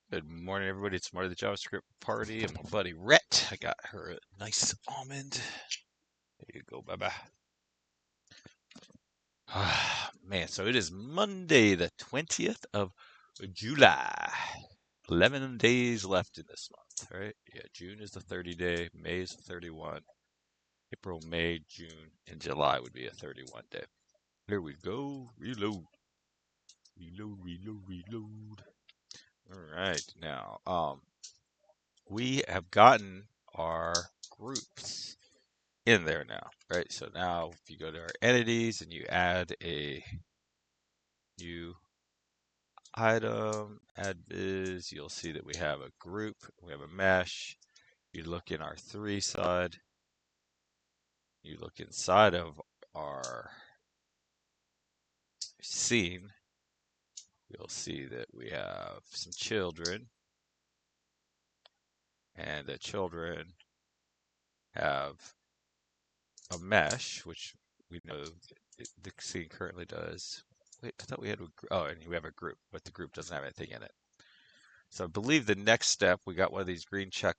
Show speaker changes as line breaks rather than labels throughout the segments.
Good morning, everybody. It's Marty the JavaScript party and my buddy Rhett. I got her a nice almond. There you go, bye-bye. Man, so it is Monday, the 20th of July. 11 days left in this month, right? Yeah, June is the 30 day, May is the 31. April, May, June, and July would be a 31 day. Here we go. Reload. Reload, reload, reload. All right, now, we have gotten our groups in there now, right? So now if you go to our entities and you add a new item, add biz, you'll see that we have a group, we have a mesh. You look in our three side, you look inside of our scene, you'll see that we have some children, and the children have a mesh, which we know the scene currently does. Wait, I thought we had oh, and we have a group, but the group doesn't have anything in it. So I believe the next step, we got one of these green check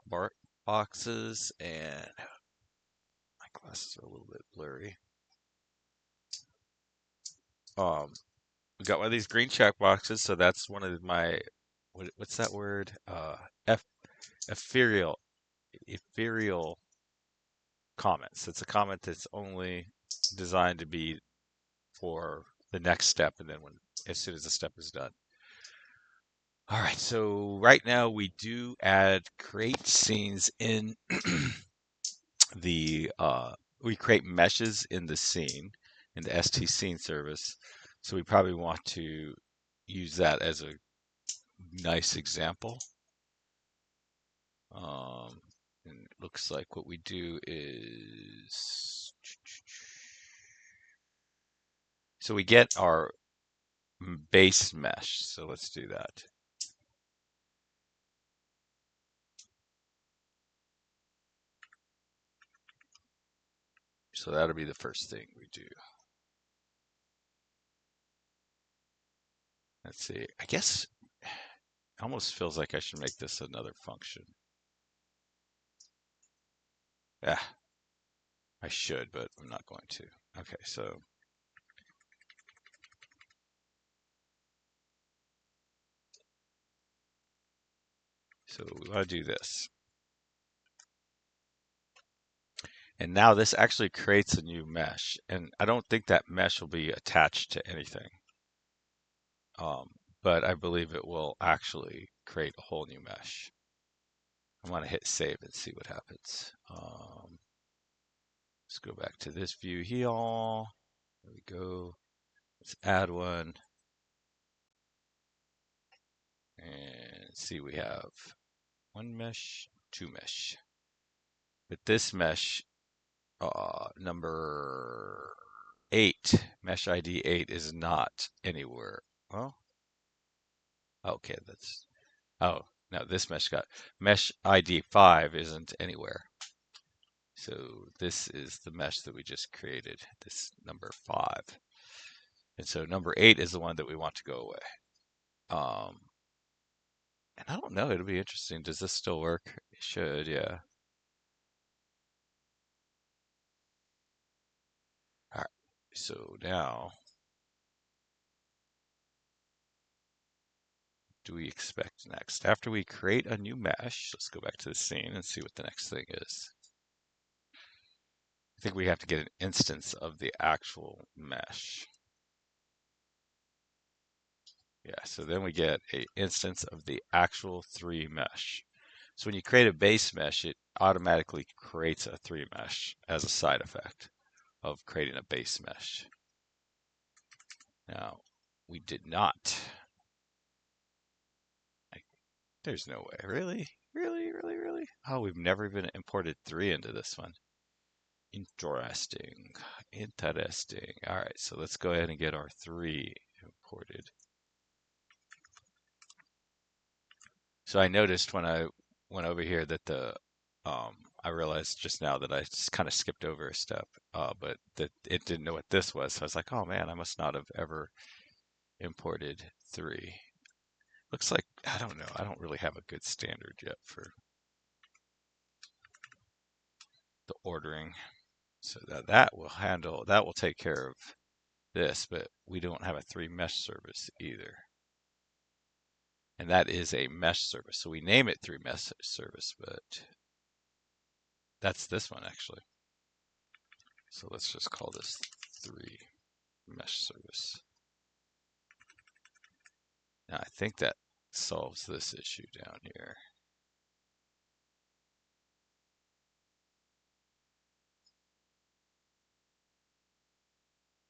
boxes, and my glasses are a little bit blurry. We got one of these green check boxes, so that's one of my what's that word? Ethereal comments. It's a comment that's only designed to be for the next step, and then as soon as the step is done. All right, so right now we do add create scenes in we create meshes in the scene, in the ST scene service. So we probably want to use that as a nice example. And it looks like what we do is, so we get our base mesh. So let's do that. So that'll be the first thing we do. Let's see. I guess it almost feels like I should make this another function. Yeah, I should, but I'm not going to. Okay, so we want to do this. And now this actually creates a new mesh. And I don't think that mesh will be attached to anything. But I believe it will actually create a whole new mesh. I'm going to hit save and see what happens. Let's go back to this view here. There we go. Let's add one. And see, we have one mesh, two mesh. But this mesh, number 8, mesh ID 8 is not anywhere. Well, okay, that's, oh, no, this mesh ID 5 isn't anywhere. So this is the mesh that we just created, this number 5. And so number 8 is the one that we want to go away. And I don't know, it'll be interesting. Does this still work? It should, yeah. All right, so now, do we expect next? After we create a new mesh, let's go back to the scene and see what the next thing is. I think we have to get an instance of the actual mesh. Yeah, so then we get an instance of the actual 3 mesh. So when you create a base mesh, it automatically creates a 3 mesh as a side effect of creating a base mesh. Now, we did not. There's no way. Really? Really, really, really? Oh, we've never even imported 3 into this one. Interesting. Interesting. All right, so let's go ahead and get our 3 imported. So I noticed when I went over here that I realized just now that I just kind of skipped over a step, but that it didn't know what this was. So I was like, oh man, I must not have ever imported 3. Looks like I don't know. I don't really have a good standard yet for the ordering. So that will take care of this, but we don't have a 3 mesh service either. And that is a mesh service. So we name it 3 mesh service, but that's this one actually. So let's just call this 3 mesh service. Now I think that solves this issue down here.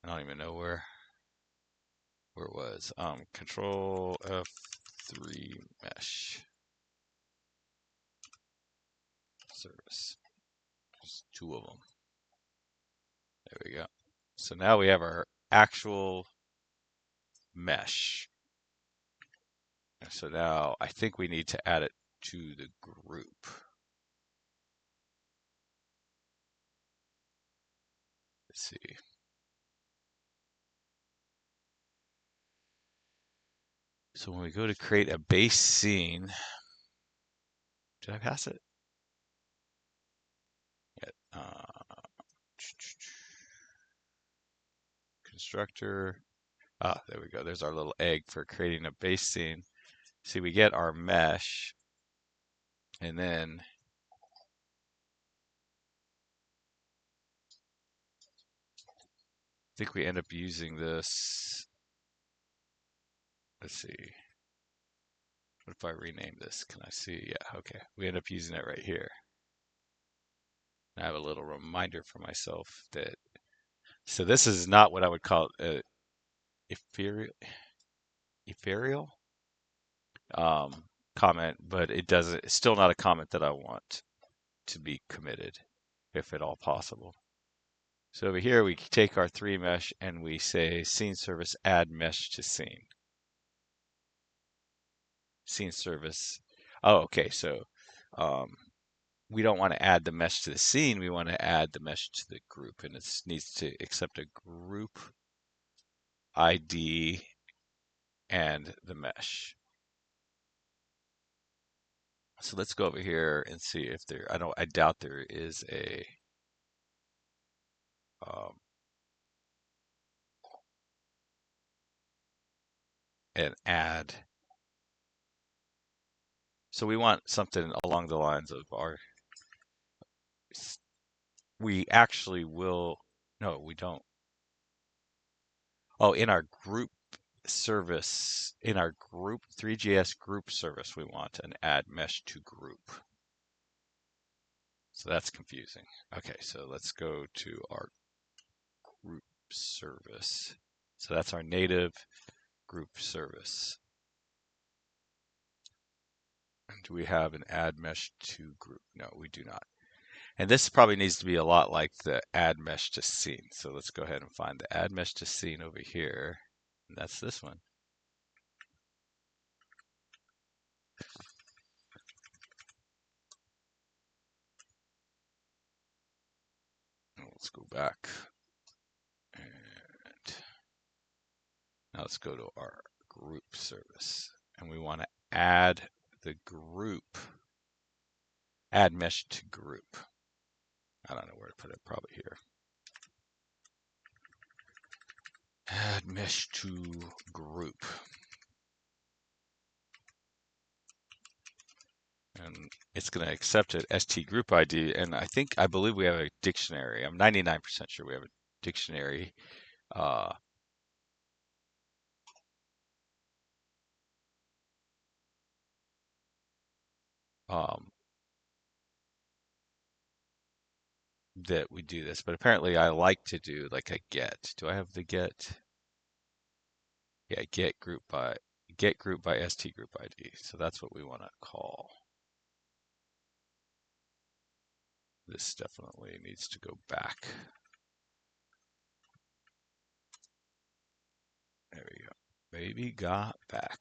I don't even know where it was. Control F3 mesh service. There's 2 of them. There we go. So now we have our actual mesh. So now I think we need to add it to the group. Let's see. So when we go to create a base scene, did I pass it? Yeah. Constructor. Ah, there we go. There's our little egg for creating a base scene. See, we get our mesh, and then I think we end up using this. Let's see. What if I rename this? Can I see? Yeah, okay. We end up using it right here. I have a little reminder for myself that, so this is not what I would call ethereal comment, but it's still not a comment that I want to be committed, if at all possible. So over here, we take our 3 mesh and we say scene service add mesh to scene. Scene service. Oh, okay. So we don't want to add the mesh to the scene. We want to add the mesh to the group, and it needs to accept a group ID and the mesh. So let's go over here and see if there. I doubt there is a. An add. So we want something along the lines of we actually will, no, we don't. Oh, in our group service, in our group, ThreeJS group service, we want an add mesh to group. So that's confusing. Okay, so let's go to our group service. So that's our native group service. Do we have an add mesh to group? No, we do not. And this probably needs to be a lot like the add mesh to scene. So let's go ahead and find the add mesh to scene over here. And that's this one. Let's go back. And now let's go to our group service. And we want to add the group, add mesh to group. I don't know where to put it, probably here. Add mesh to group. And it's going to accept an ST group ID. And I believe we have a dictionary. I'm 99% sure we have a dictionary. That we do this, but apparently I like to do like a get. Do I have the get? Yeah, get group by ST group ID. So that's what we want to call. This definitely needs to go back. There we go. Baby got back.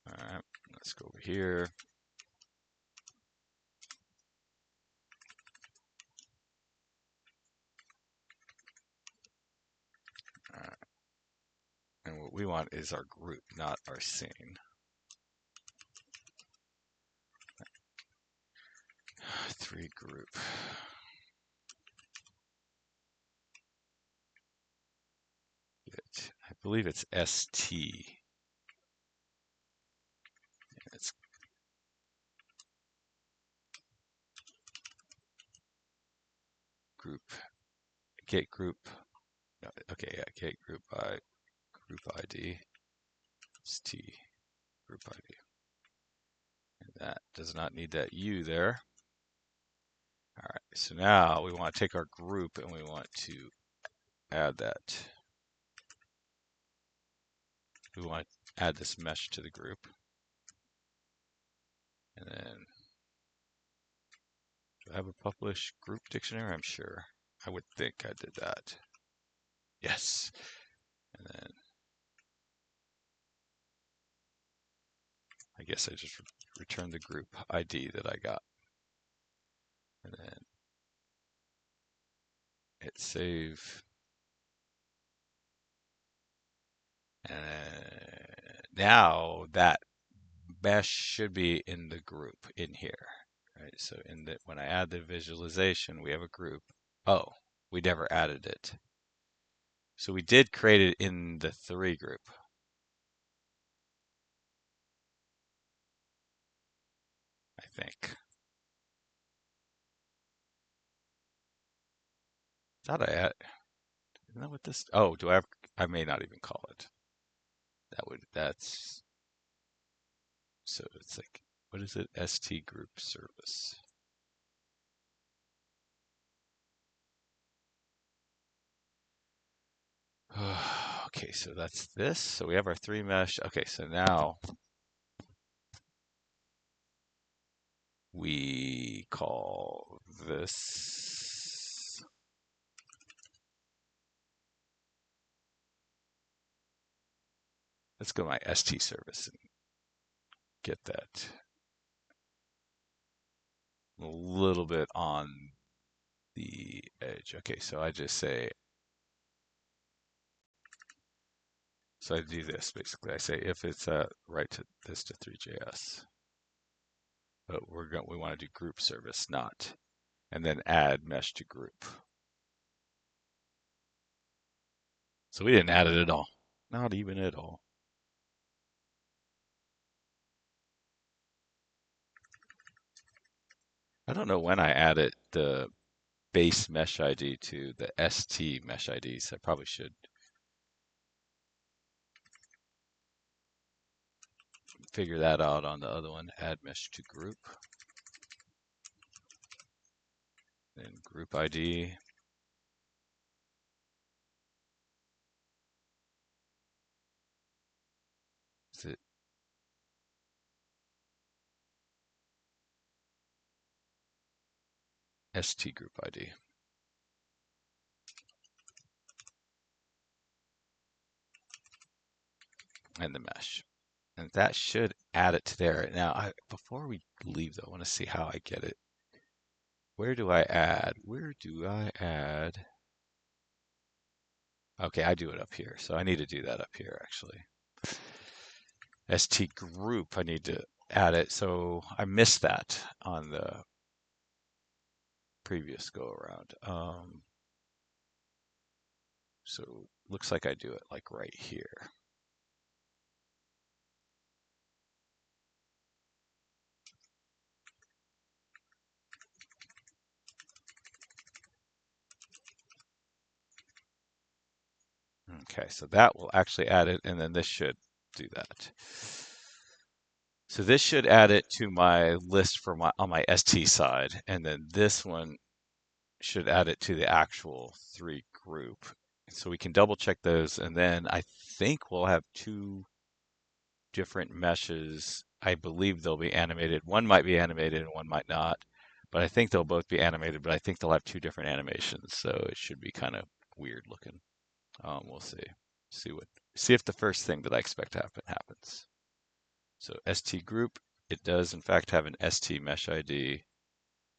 All right, let's go over here. All right. And what want is our group, not our scene. Three group. I believe it's ST. It's group. Get group. No, okay, yeah, get group by group ID. ST group ID. And that does not need that U there. All right, so now we want to take our group and we want to add that. We want to add this mesh to the group. And then, do I have a published group dictionary? I'm sure. I would think I did that. Yes. And then, I guess I just returned the group ID that I got. And then, hit save. And now that mesh should be in the group in here. Right, so when I add the visualization, we have a group. Oh, we never added it. So we did create it in the 3 group. I think. Thought I had. Isn't that what this? Oh, do I have? I may not even call it. That's. So it's like, what is it? ST group service. Okay, so that's this. So we have our 3 mesh. Okay, so now we call this. Let's go to my ST service and get that a little bit on the edge. Okay, so I just say, so I do this basically. I say if it's write to this to ThreeJS, but we want to do group service, not, and then add mesh to group. So we didn't add it at all, not even at all. I don't know when I added the base mesh ID to the ST mesh IDs. I probably should figure that out on the other one. Add mesh to group. Then group ID. Is it ST group ID? And the mesh. And that should add it to there. Now, before we leave though, I want to see how I get it. Where do I add? Where do I add? Okay, I do it up here. So I need to do that up here actually. ST group, I need to add it. So I missed that on the previous go around. So looks like I do it like right here. Okay, so that will actually add it, and then this should do that. So this should add it to my list for on my ST side, and then this one should add it to the actual 3 group. So we can double check those, and then I think we'll have 2 different meshes. I believe they'll be animated. One might be animated and one might not, but I think they'll both be animated, but I think they'll have 2 different animations, so it should be kind of weird looking. We'll see. See if the first thing that I expect to happen happens. So ST group, it does in fact have an ST mesh ID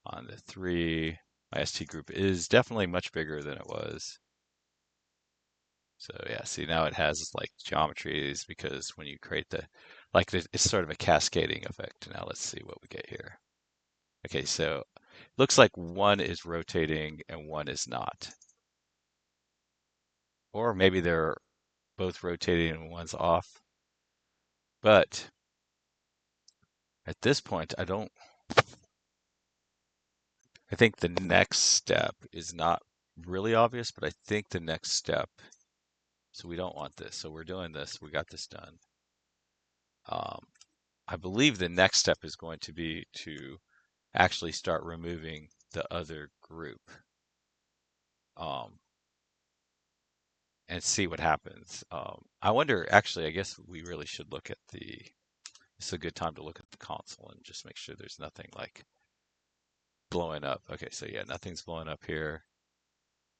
on the 3. My ST group is definitely much bigger than it was. So yeah, see now it has like geometries because when you create it's sort of a cascading effect. Now let's see what we get here. Okay, so looks like one is rotating and one is not. Or maybe they're both rotating and one's off. But at this point, I think the next step is not really obvious, but I think the next step, so we don't want this. So we're doing this, we got this done. I believe the next step is going to be to actually start removing the other group um, and see what happens. I wonder, actually, I guess we really should look at it's a good time to look at the console and just make sure there's nothing like blowing up. Okay, so yeah, nothing's blowing up here.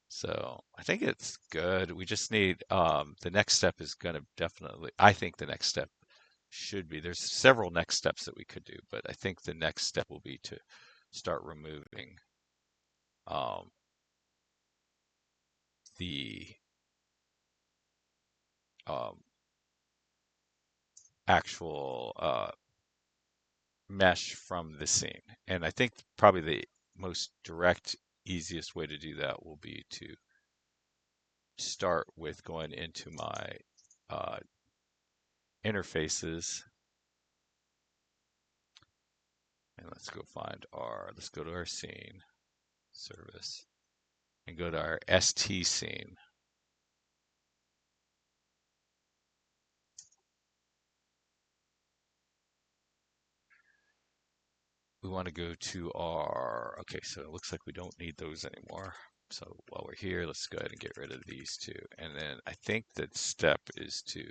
So I think it's good. We just need the next step is going to definitely, I think the next step should be, there's several next steps that we could do, but I think the next step will be to start removing um, the um, actual mesh from the scene. And I think probably the most direct, easiest way to do that will be to start with going into my uh, interfaces. And let's go to our scene service and go to our ST scene. We want to go to okay, so it looks like we don't need those anymore. So while we're here, let's go ahead and get rid of these two. And then I think the step is to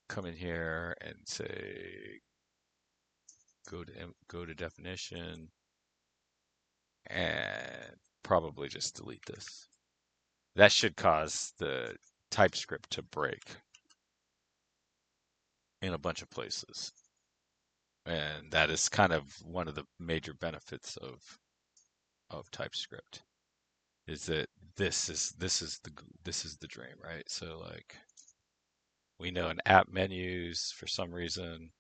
come in here and say, go to definition and probably just delete this. That should cause the TypeScript to break in a bunch of places. And that is kind of one of the major benefits of TypeScript is that this is the dream, right? So like we know in app menus for some reason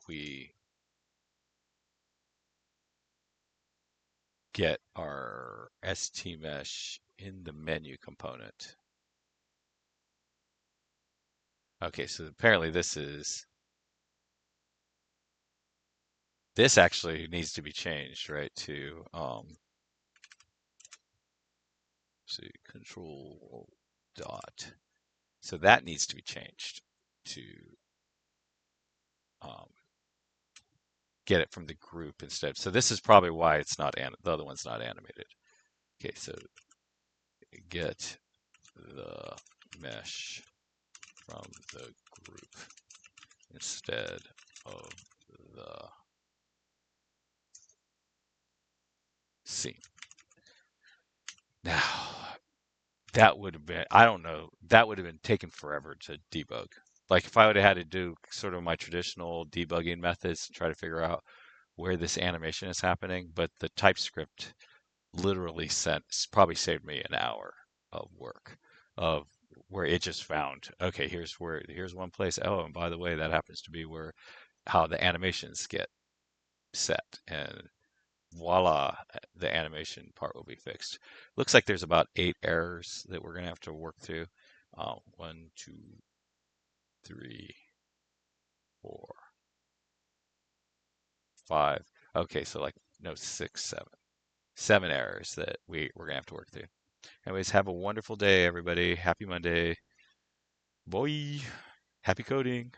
we get our ST mesh in the menu component. Okay, so apparently this actually needs to be changed, right? To see control dot. So that needs to be changed to um, get it from the group instead. So this is probably why it's not the other one's not animated. Okay, so get the mesh from the group instead of the scene. Now, that would have been, I don't know, that would have been taken forever to debug. Like if I would have had to do sort of my traditional debugging methods to try to figure out where this animation is happening, but the TypeScript literally probably saved me an hour of work of where it just found, okay, here's one place. Oh, and by the way, that happens to be where how the animations get set. And voila, the animation part will be fixed. Looks like there's about 8 errors that we're going to have to work through. 1, 2, 3, 4, 5. Okay, so like no 6, 7. 7 errors that we're gonna have to work through. Anyways, have a wonderful day, everybody. Happy Monday. Boy. Happy coding.